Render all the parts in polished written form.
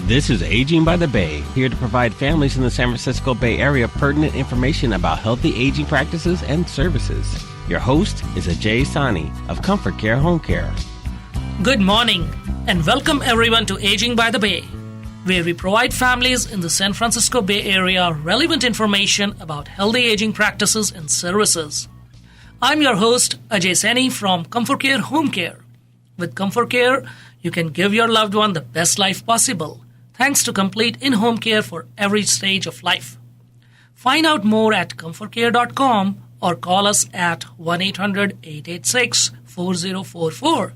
This is Aging by the Bay, here to provide families in the San Francisco Bay Area pertinent information about healthy aging practices and services. Your host is Ajay Sani of Comfort Care Home Care. Good morning and welcome everyone to Aging by the Bay, where we provide families in the San Francisco Bay Area relevant information about healthy aging practices and services. I'm your host, Ajay Sani from Comfort Care Home Care. With Comfort Care, you can give your loved one the best life possible, thanks to complete in-home care for every stage of life. Find out more at comfortcare.com or call us at 1-800-886-4044.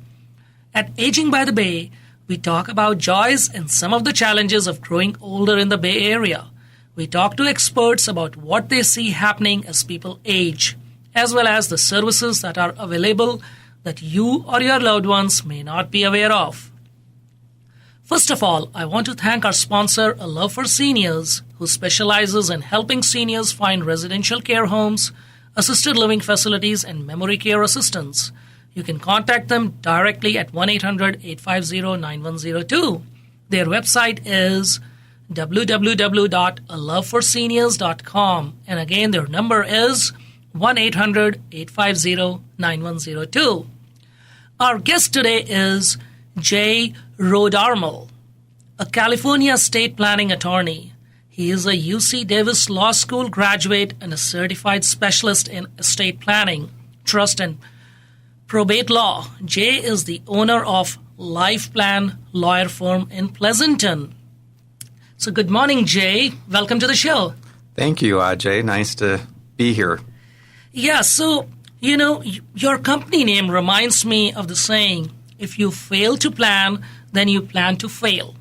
At Aging by the Bay, we talk about joys and some of the challenges of growing older in the Bay Area. We talk to experts about what they see happening as people age, as well as the services that are available that you or your loved ones may not be aware of. First of all, I want to thank our sponsor, A Love for Seniors, who specializes in helping seniors find residential care homes, assisted living facilities, and memory care assistance. You can contact them directly at 1-800-850-9102. Their website is www.aloveforseniors.com. And again, their number is 1-800-850-9102. Our guest today is Jay Rodarmal, a California state planning attorney. He is a UC Davis Law School graduate and a certified specialist in estate planning, trust, and probate law. Jay is the owner of Life Plan Lawyer Firm in Pleasanton. So good morning, Jay. Welcome to the show. Thank you, Ajay. Nice to be here. Yeah, so, your company name reminds me of the saying, if you fail to plan, then you plan to fail.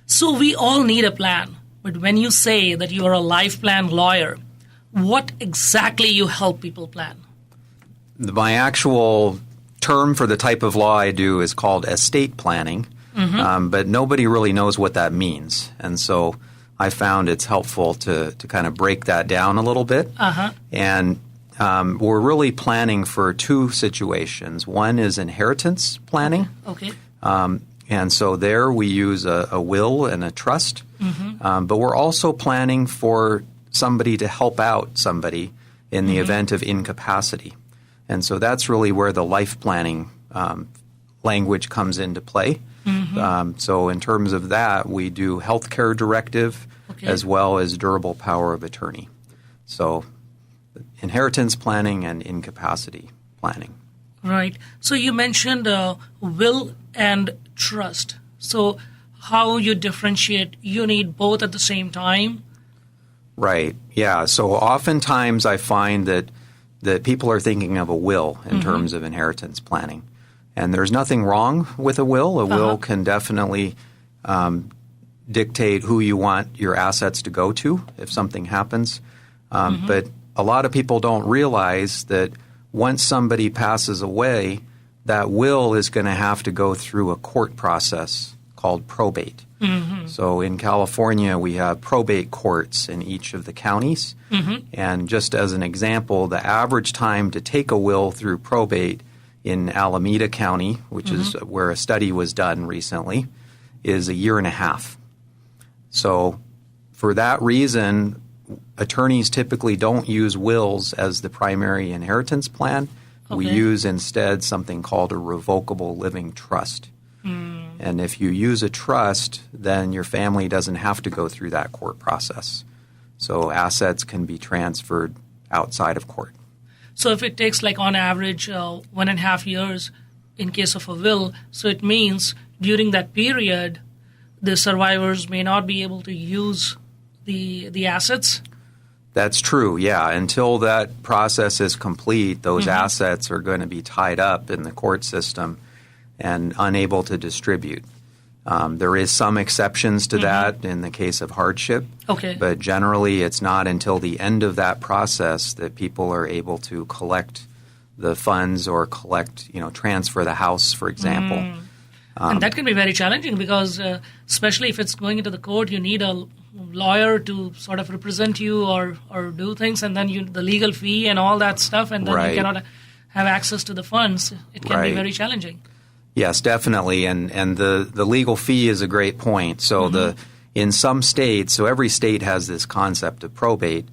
So we all need a plan. But when you say that you are a life plan lawyer, what exactly you help people plan? My actual term for the type of law I do is called estate planning, but nobody really knows what that means. And so I found it's helpful to kind of break that down a little bit. And we're really planning for two situations. One is inheritance planning. Okay. And so there we use a will and a trust. But we're also planning for somebody to help out somebody in the event of incapacity. And so that's really where the life planning language comes into play. So in terms of that, we do healthcare directive as well as durable power of attorney. So inheritance planning and incapacity planning. Right. So you mentioned will and trust. So how you differentiate, you need both at the same time? Right. Yeah. So oftentimes I find that people are thinking of a will in terms of inheritance planning. And there's nothing wrong with a will. A will can definitely dictate who you want your assets to go to if something happens. But a lot of people don't realize that once somebody passes away, that will is going to have to go through a court process called probate. So in California, we have probate courts in each of the counties. And just as an example, the average time to take a will through probate in Alameda County, which is where a study was done recently, is a year and a half. So for that reason, attorneys typically don't use wills as the primary inheritance plan. We use instead something called a revocable living trust. And if you use a trust, then your family doesn't have to go through that court process. So assets can be transferred outside of court. So if it takes on average 1.5 years in case of a will, so it means during that period, the survivors may not be able to use the assets? That's true, yeah. Until that process is complete, those assets are going to be tied up in the court system and unable to distribute. There is some exceptions to that in the case of hardship, but generally it's not until the end of that process that people are able to collect the funds or transfer the house, for example. And that can be very challenging because especially if it's going into the court, you need a lawyer to sort of represent you or do things, and then the legal fee and all that stuff, and then you cannot have access to the funds. It can be very challenging. Yes, definitely. And the legal fee is a great point. So in some states, so every state has this concept of probate.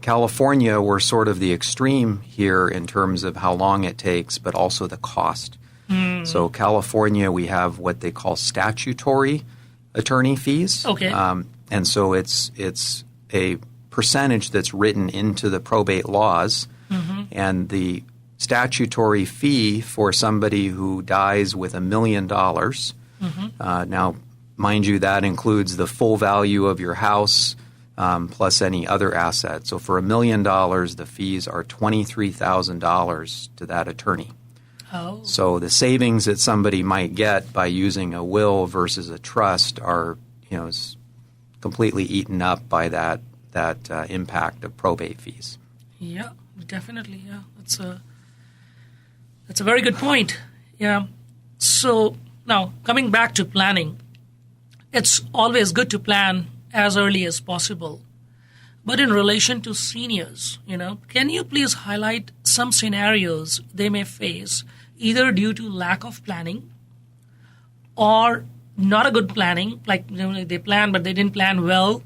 California, we're sort of the extreme here in terms of how long it takes, but also the cost. So California, we have what they call statutory attorney fees. Okay. And so it's a percentage that's written into the probate laws. And the statutory fee for somebody who dies with $1 million. Now, mind you, that includes the full value of your house plus any other asset. So for $1 million, the fees are $23,000 to that attorney. Oh. So the savings that somebody might get by using a will versus a trust are, is completely eaten up by that impact of probate fees. Yeah, definitely. Yeah, that's a very good point. Yeah. So now coming back to planning, it's always good to plan as early as possible. But in relation to seniors, can you please highlight some scenarios they may face, either due to lack of planning or not a good planning, like they plan but they didn't plan well,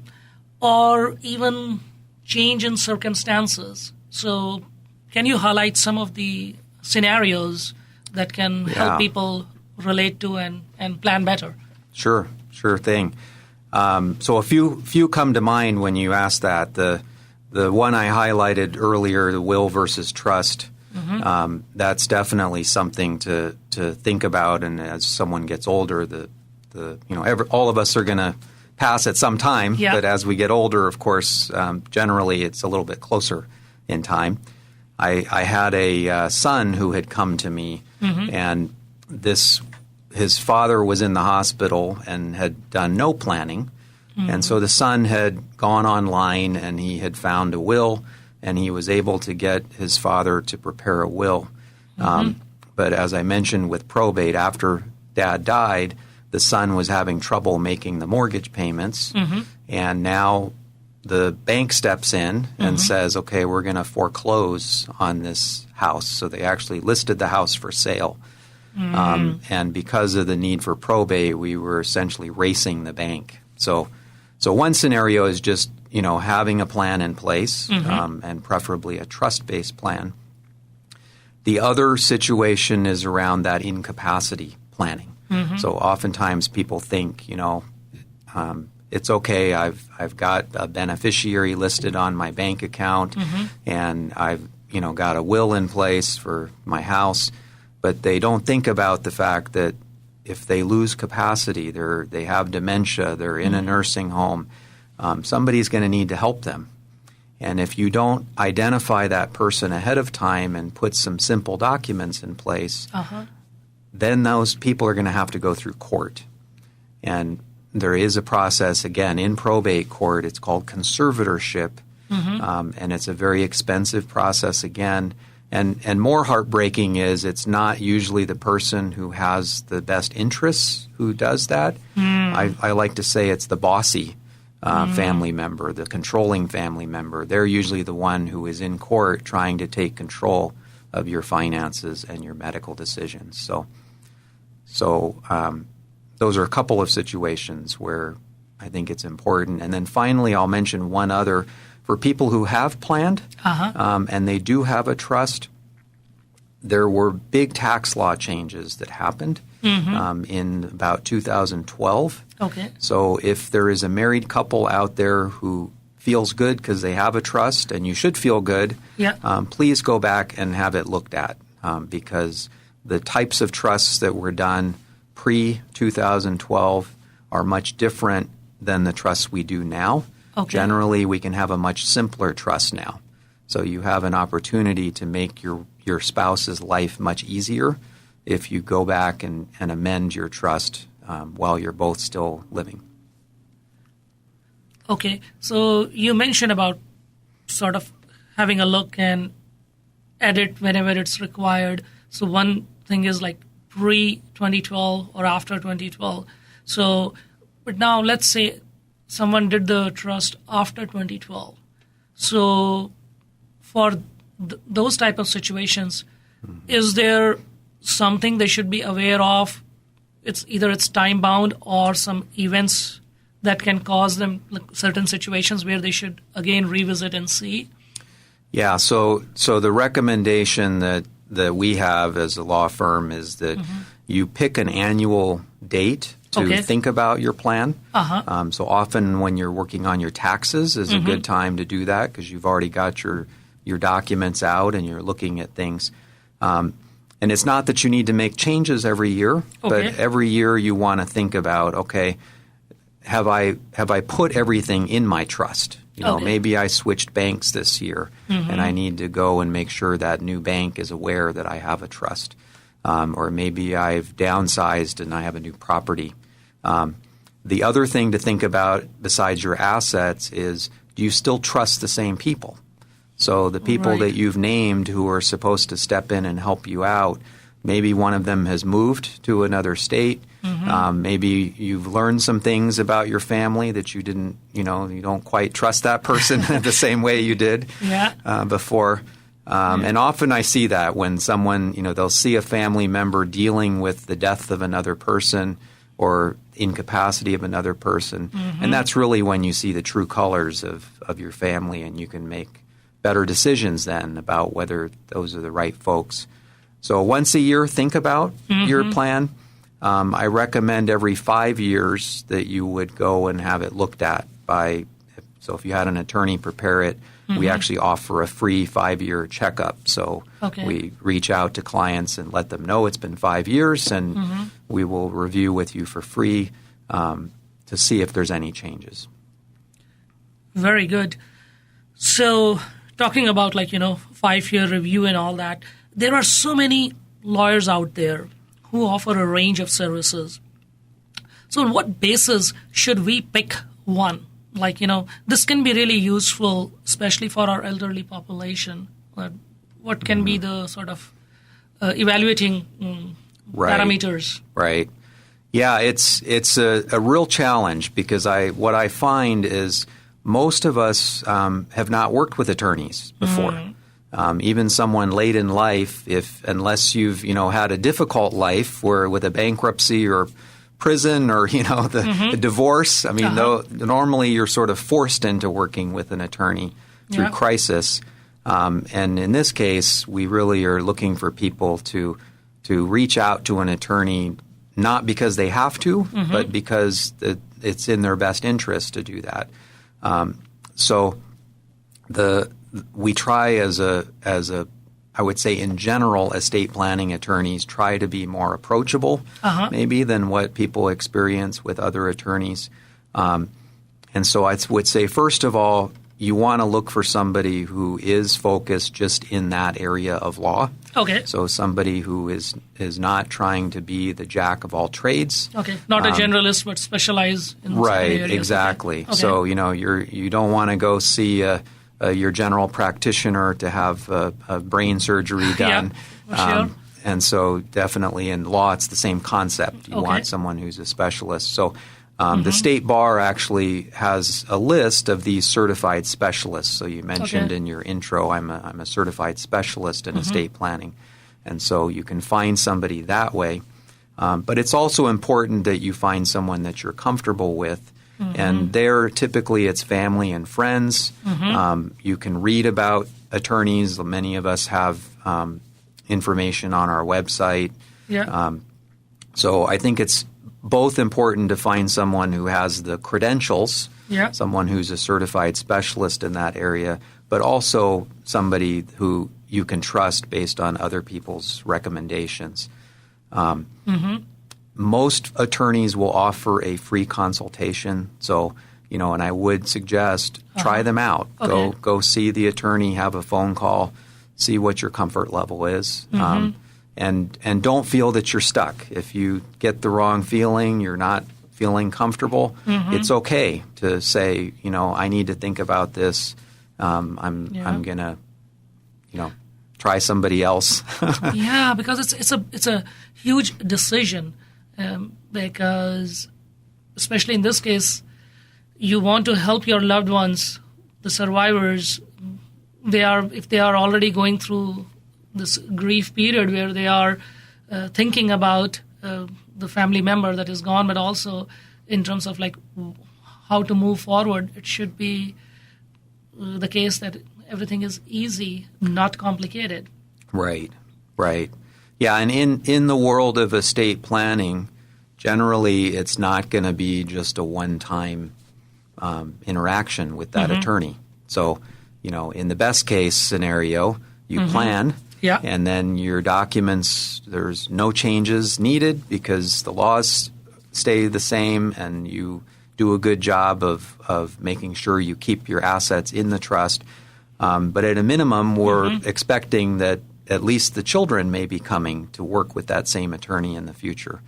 or even change in circumstances. So can you highlight some of the scenarios that can help people relate to and plan better? Sure thing. So a few come to mind when you ask that. The one I highlighted earlier, the will versus trust, that's definitely something to think about. And as someone gets older, all of us are going to pass at some time. Yeah. But as we get older, of course, generally it's a little bit closer in time. I had a son who had come to me, and his father was in the hospital and had done no planning. And so the son had gone online and he had found a will, and he was able to get his father to prepare a will. But as I mentioned with probate, after Dad died, the son was having trouble making the mortgage payments. And now the bank steps in and says, okay, we're going to foreclose on this house. So they actually listed the house for sale. And because of the need for probate, we were essentially racing the bank. So one scenario is just, having a plan in place, and preferably a trust-based plan. The other situation is around that incapacity planning. So oftentimes people think, it's okay, I've got a beneficiary listed on my bank account, and I've, got a will in place for my house. But they don't think about the fact that if they lose capacity, they have dementia, they're in a nursing home, somebody's going to need to help them. And if you don't identify that person ahead of time and put some simple documents in place, then those people are going to have to go through court. And there is a process, again, in probate court. It's called conservatorship, and it's a very expensive process again. And more heartbreaking is it's not usually the person who has the best interests who does that. I like to say it's the bossy family member, the controlling family member. They're usually the one who is in court trying to take control of your finances and your medical decisions. So those are a couple of situations where I think it's important. And then finally, I'll mention one other. For people who have planned and they do have a trust, there were big tax law changes that happened in about 2012. Okay. So if there is a married couple out there who feels good because they have a trust, and you should feel good, please go back and have it looked at, because the types of trusts that were done pre-2012 are much different than the trusts we do now. Okay. Generally, we can have a much simpler trust now. So you have an opportunity to make your spouse's life much easier if you go back and amend your trust while you're both still living. Okay. So you mentioned about sort of having a look and edit whenever it's required. So one thing is like pre-2012 or after 2012. So, but now let's say someone did the trust after 2012. So for those type of situations, is there something they should be aware of? It's time bound or some events that can cause them certain situations where they should again revisit and see? Yeah, so the recommendation that we have as a law firm is that you pick an annual date to think about your plan. So often when you're working on your taxes is a good time to do that because you've already got your documents out and you're looking at things. And it's not that you need to make changes every year, but every year you want to think about, okay, have I put everything in my trust? Maybe I switched banks this year, and I need to go and make sure that new bank is aware that I have a trust. Or maybe I've downsized and I have a new property. The other thing to think about besides your assets is, do you still trust the same people? So the people that you've named who are supposed to step in and help you out, maybe one of them has moved to another state. Maybe you've learned some things about your family that you didn't, you don't quite trust that person the same way you did before. And often I see that when someone, they'll see a family member dealing with the death of another person or incapacity of another person. And that's really when you see the true colors of your family, and you can make better decisions then about whether those are the right folks. So once a year, think about your plan. I recommend every 5 years that you would go and have it looked at so if you had an attorney prepare it, we actually offer a free 5-year checkup. So we reach out to clients and let them know it's been 5 years, and we will review with you for free to see if there's any changes. Very good. So talking about 5-year review and all that, there are so many lawyers out there who offer a range of services. So on what basis should we pick one? This can be really useful, especially for our elderly population. What can be the sort of evaluating parameters? Right. Yeah, it's a real challenge because what I find is most of us have not worked with attorneys before. Even someone late in life, unless you've had a difficult life where with a bankruptcy or prison or the divorce. I mean, normally you're sort of forced into working with an attorney through crisis. And in this case, we really are looking for people to reach out to an attorney not because they have to, but because it's in their best interest to do that. So we try as a I would say in general, estate planning attorneys try to be more approachable maybe than what people experience with other attorneys. And so I would say, first of all, you want to look for somebody who is focused just in that area of law. Okay. So somebody who is not trying to be the jack of all trades. Okay. Not a generalist, but specialize in right. areas. Exactly. Okay. So you don't want to go see your general practitioner to have a brain surgery done. Sure. And so definitely in law, it's the same concept. You want someone who's a specialist. So the State Bar actually has a list of these certified specialists. So you mentioned in your intro, I'm a certified specialist in estate planning. And so you can find somebody that way. But it's also important that you find someone that you're comfortable with. And there, typically, it's family and friends. You can read about attorneys. Many of us have information on our website. So I think it's both important to find someone who has the credentials, someone who's a certified specialist in that area, but also somebody who you can trust based on other people's recommendations. Most attorneys will offer a free consultation. So, and I would suggest try them out. Go see the attorney, have a phone call, see what your comfort level is. And don't feel that you're stuck. If you get the wrong feeling, you're not feeling comfortable, it's okay to say, I need to think about this. I'm going to, try somebody else. Because it's a huge decision. Because especially in this case, you want to help your loved ones, the survivors. If they are already going through this grief period where they are thinking about the family member that is gone, but also in terms of like how to move forward. It should be the case that everything is easy, not complicated. Right. Yeah, and in the world of estate planning, generally it's not going to be just a one-time interaction with that attorney. So, in the best case scenario, you plan, and then your documents, there's no changes needed because the laws stay the same, and you do a good job of making sure you keep your assets in the trust. But at a minimum, we're expecting that at least the children may be coming to work with that same attorney in the future.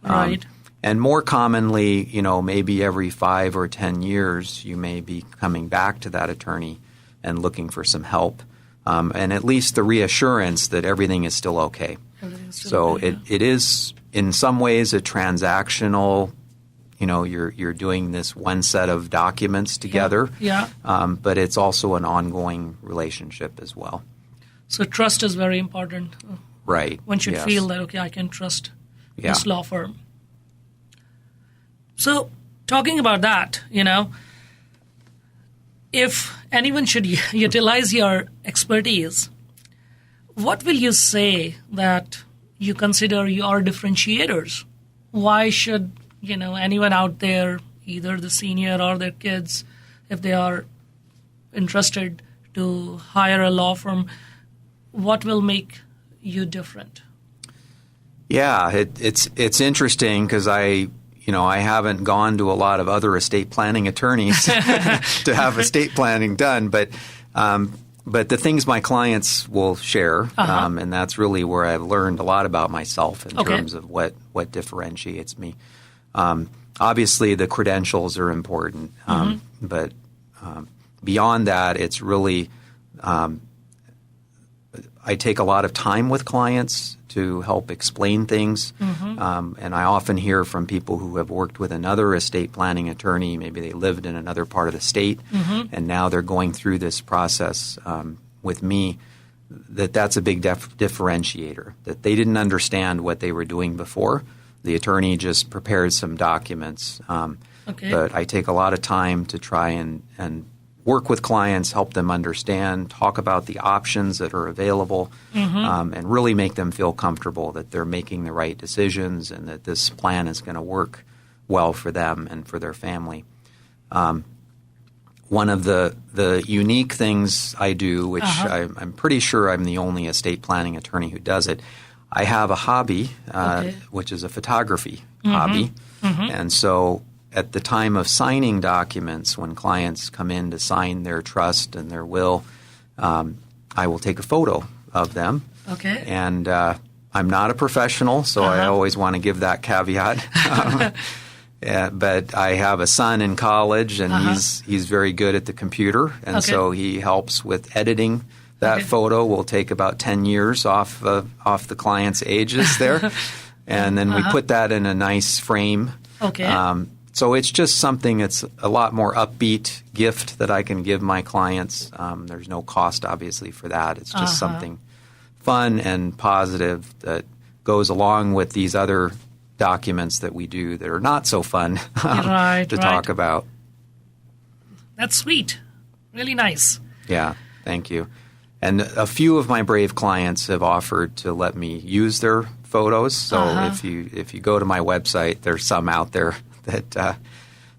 Right. And more commonly, maybe every 5 or 10 years, you may be coming back to that attorney and looking for some help, and at least the reassurance that everything is still okay. It is in some ways a transactional. You're doing this one set of documents together, but it's also an ongoing relationship as well. So trust is very important. Right. One should feel that, okay, I can trust this law firm. So talking about that, if anyone should utilize your expertise, what will you say that you consider your differentiators? Why should, anyone out there, either the senior or their kids, if they are interested to hire a law firm, what will make you different? Yeah, it's interesting because I haven't gone to a lot of other estate planning attorneys to have estate planning done, but the things my clients will share, and that's really where I've learned a lot about myself in terms of what differentiates me. Obviously, the credentials are important, but beyond that, it's really I take a lot of time with clients to help explain things, and I often hear from people who have worked with another estate planning attorney. Maybe they lived in another part of the state, and now they're going through this process with me, that's a big differentiator, that they didn't understand what they were doing before. The attorney just prepared some documents, but I take a lot of time to try and work with clients, help them understand, talk about the options that are available, and really make them feel comfortable that they're making the right decisions and that this plan is going to work well for them and for their family. One of the unique things I do, which I'm pretty sure I'm the only estate planning attorney who does it, I have a hobby, which is a photography hobby. And so at the time of signing documents, when clients come in to sign their trust and their will, I will take a photo of them. And I'm not a professional, so I always want to give that caveat. But I have a son in college, and he's very good at the computer, and so he helps with editing that photo. Will take about 10 years off the client's ages there, and then we put that in a nice frame. So it's just something that's a lot more upbeat gift that I can give my clients. There's no cost, obviously, for that. It's just something fun and positive that goes along with these other documents that we do that are not so fun to talk about. That's sweet. Really nice. Yeah, thank you. And a few of my brave clients have offered to let me use their photos. So if you go to my website, there's some out there that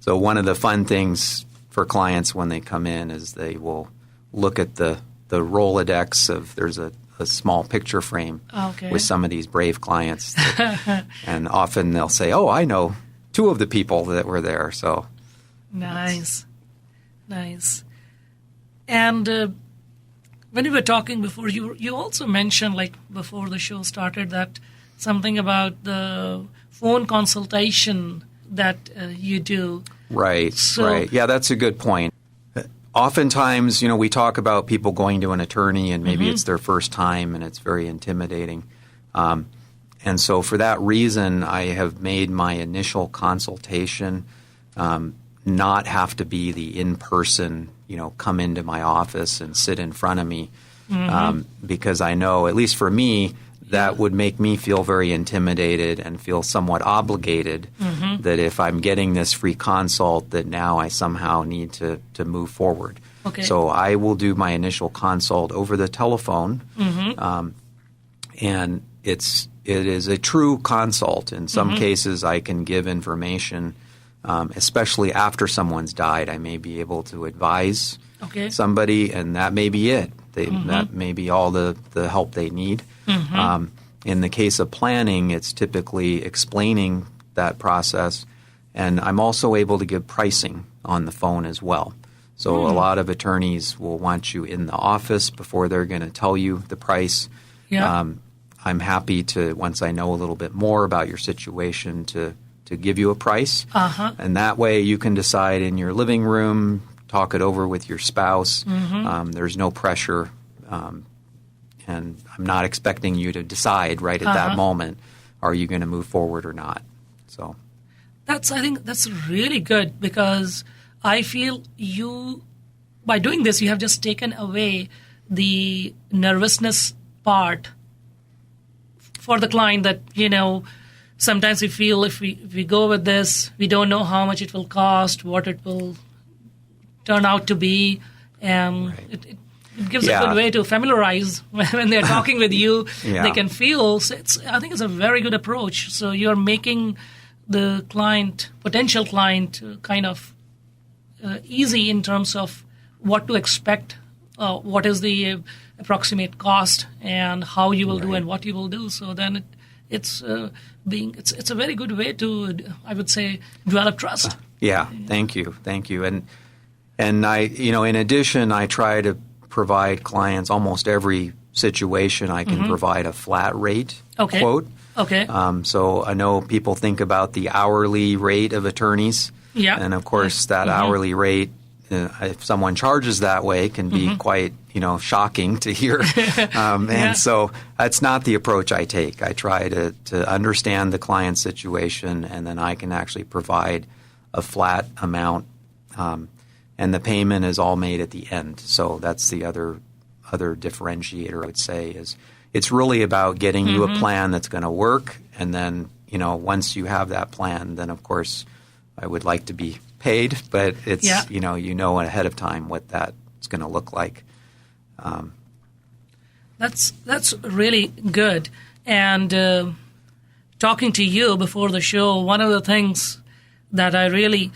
so one of the fun things for clients when they come in is they will look at the Rolodex of there's a small picture frame with some of these brave clients. And often they'll say, oh, I know 2 of the people that were there. So nice. And when we were talking before, you also mentioned, like before the show started, that something about the phone consultation that you do. Right. Yeah, that's a good point. Oftentimes, we talk about people going to an attorney and maybe it's their first time and it's very intimidating. And so for that reason, I have made my initial consultation not have to be the in-person, come into my office and sit in front of me because I know, at least for me, that would make me feel very intimidated and feel somewhat obligated that if I'm getting this free consult, that now I somehow need to move forward. Okay. So I will do my initial consult over the telephone, and it is a true consult. In some cases, I can give information, especially after someone's died. I may be able to advise somebody, and that may be it. That may be all the help they need. In the case of planning, it's typically explaining that process, and I'm also able to give pricing on the phone as well. So a lot of attorneys will want you in the office before they're going to tell you the price. Yeah. I'm happy to, once I know a little bit more about your situation, to give you a price. And that way you can decide in your living room, talk it over with your spouse. There's no pressure, and I'm not expecting you to decide right at that moment, are you going to move forward or not? So I think that's really good, because I feel by doing this, you have just taken away the nervousness part for the client that, sometimes we feel if we go with this, we don't know how much it will cost, what it will turn out to be, and it gives a good way to familiarize when they're talking with you. They can feel. So I think it's a very good approach. So you're making the potential client, kind of easy in terms of what to expect, what is the approximate cost, and how you will do and what you will do. So then it's a very good way to, I would say, develop trust. Thank you, and I, in addition, I try to provide clients almost every situation. I can provide a flat rate quote. Okay. So I know people think about the hourly rate of attorneys. Yeah. And of course, that hourly rate, if someone charges that way, can be quite, shocking to hear. And so that's not the approach I take. I try to understand the client's situation, and then I can actually provide a flat amount, and the payment is all made at the end. So that's the other differentiator, I would say, is it's really about getting you a plan that's going to work. And then, once you have that plan, then of course I would like to be paid, but it's, you know ahead of time what that's going to look like. That's really good. And talking to you before the show, one of the things that I really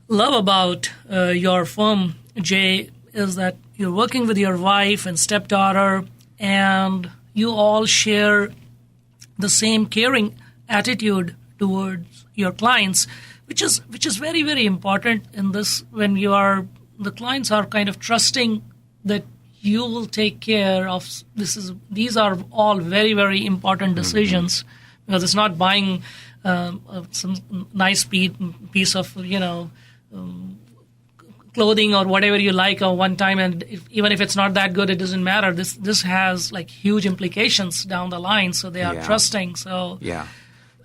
love about your firm, Jay, is that you're working with your wife and stepdaughter, and you all share the same caring attitude towards your clients, which is very, very important in this, when the clients are kind of trusting that you will take care of these are all very, very important decisions, because it's not buying some nice piece of clothing or whatever you like one time, and even if it's not that good, it doesn't matter. This has like huge implications down the line, so they are trusting. So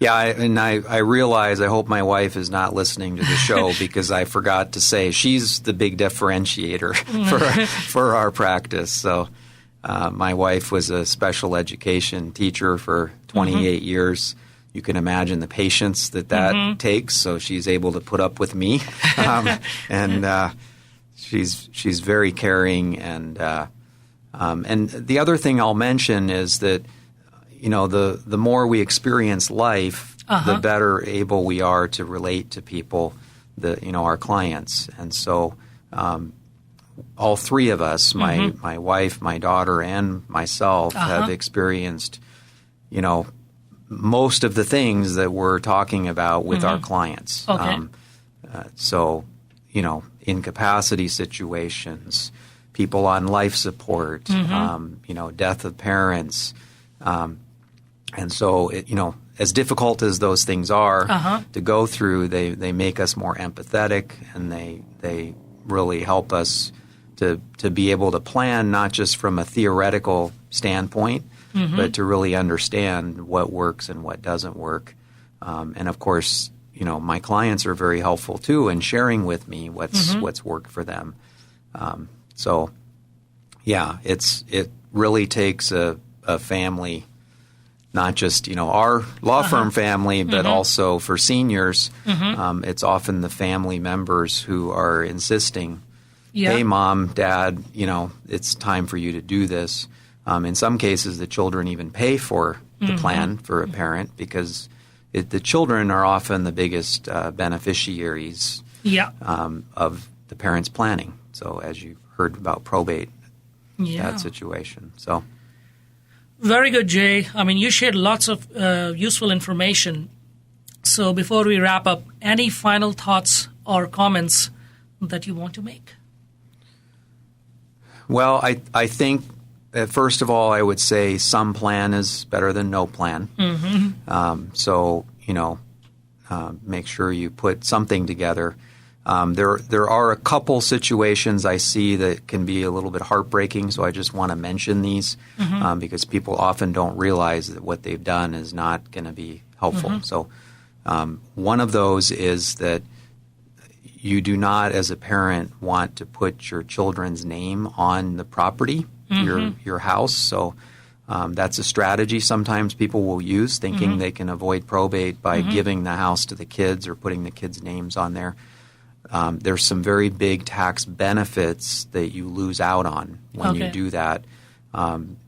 I realize, I hope my wife is not listening to the show because I forgot to say she's the big differentiator for our practice. So my wife was a special education teacher for 28 years. You can imagine the patience that takes. So she's able to put up with me, and she's very caring. And the other thing I'll mention is that the more we experience life, the better able we are to relate to people, our clients. And so all three of us, my wife, my daughter, and myself, have experienced, most of the things that we're talking about with our clients. Okay. So, incapacity situations, people on life support, death of parents. And so, as difficult as those things are to go through, they make us more empathetic, and they really help us to be able to plan, not just from a theoretical standpoint, but to really understand what works and what doesn't work. And of course, my clients are very helpful too in sharing with me what's worked for them. It really takes a family not just, our law firm family, but also for seniors. It's often the family members who are insisting, hey, mom, dad, it's time for you to do this. In some cases, the children even pay for the plan for a parent because the children are often the biggest beneficiaries of the parents' planning. So as you heard about probate, that situation. So, very good, Jay. I mean, you shared lots of useful information. So before we wrap up, any final thoughts or comments that you want to make? Well, I think, first of all, I would say some plan is better than no plan. So, make sure you put something together. There are a couple situations I see that can be a little bit heartbreaking, so I just want to mention these because people often don't realize that what they've done is not going to be helpful. So one of those is that you do not, as a parent, want to put your children's name on the property, your house. So that's a strategy sometimes people will use, thinking they can avoid probate by giving the house to the kids or putting the kids' names on there. There's some very big tax benefits that you lose out on when you do that,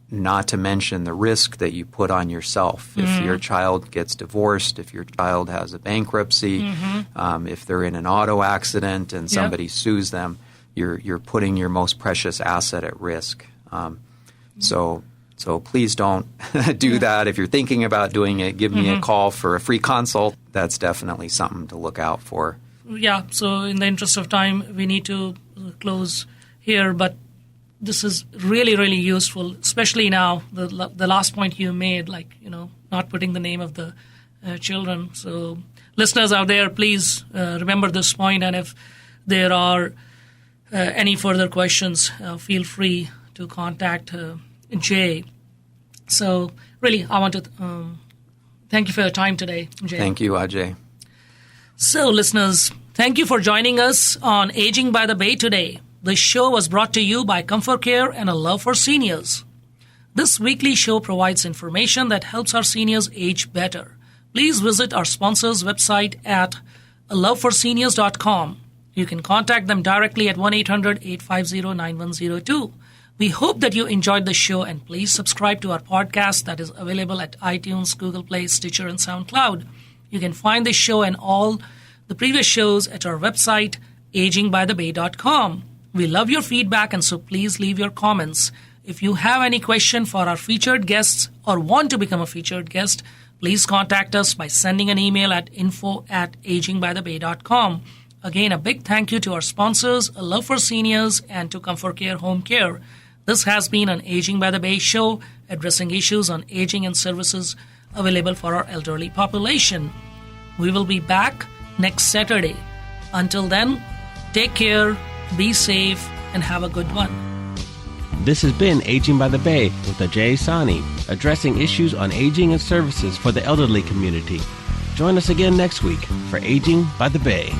not to mention the risk that you put on yourself. If your child gets divorced, if your child has a bankruptcy, if they're in an auto accident and somebody sues them, you're putting your most precious asset at risk. So please don't do that. If you're thinking about doing it, give me a call for a free consult. That's definitely something to look out for. Yeah, so in the interest of time, we need to close here, but this is really, really useful, especially now, the last point you made, not putting the name of the children. So listeners out there, please remember this point, and if there are any further questions, feel free to contact Jay. So really, I want to thank you for your time today, Jay. Thank you, Ajay. So, listeners, thank you for joining us on Aging by the Bay today. This show was brought to you by Comfort Care and A Love for Seniors. This weekly show provides information that helps our seniors age better. Please visit our sponsors' website at aloveforseniors.com. You can contact them directly at 1-800-850-9102. We hope that you enjoyed the show, and please subscribe to our podcast that is available at iTunes, Google Play, Stitcher, and SoundCloud. You can find this show and all the previous shows at our website, agingbythebay.com. We love your feedback, and so please leave your comments. If you have any question for our featured guests or want to become a featured guest, please contact us by sending an email at info@agingbythebay.com. Again, a big thank you to our sponsors, A Love for Seniors, and to Comfort Care Home Care. This has been an Aging by the Bay show, addressing issues on aging and services available for our elderly population. We will be back next Saturday. Until then, take care, be safe, and have a good one. This has been Aging by the Bay with Ajay Sani, addressing issues on aging and services for the elderly community. Join us again next week for Aging by the Bay.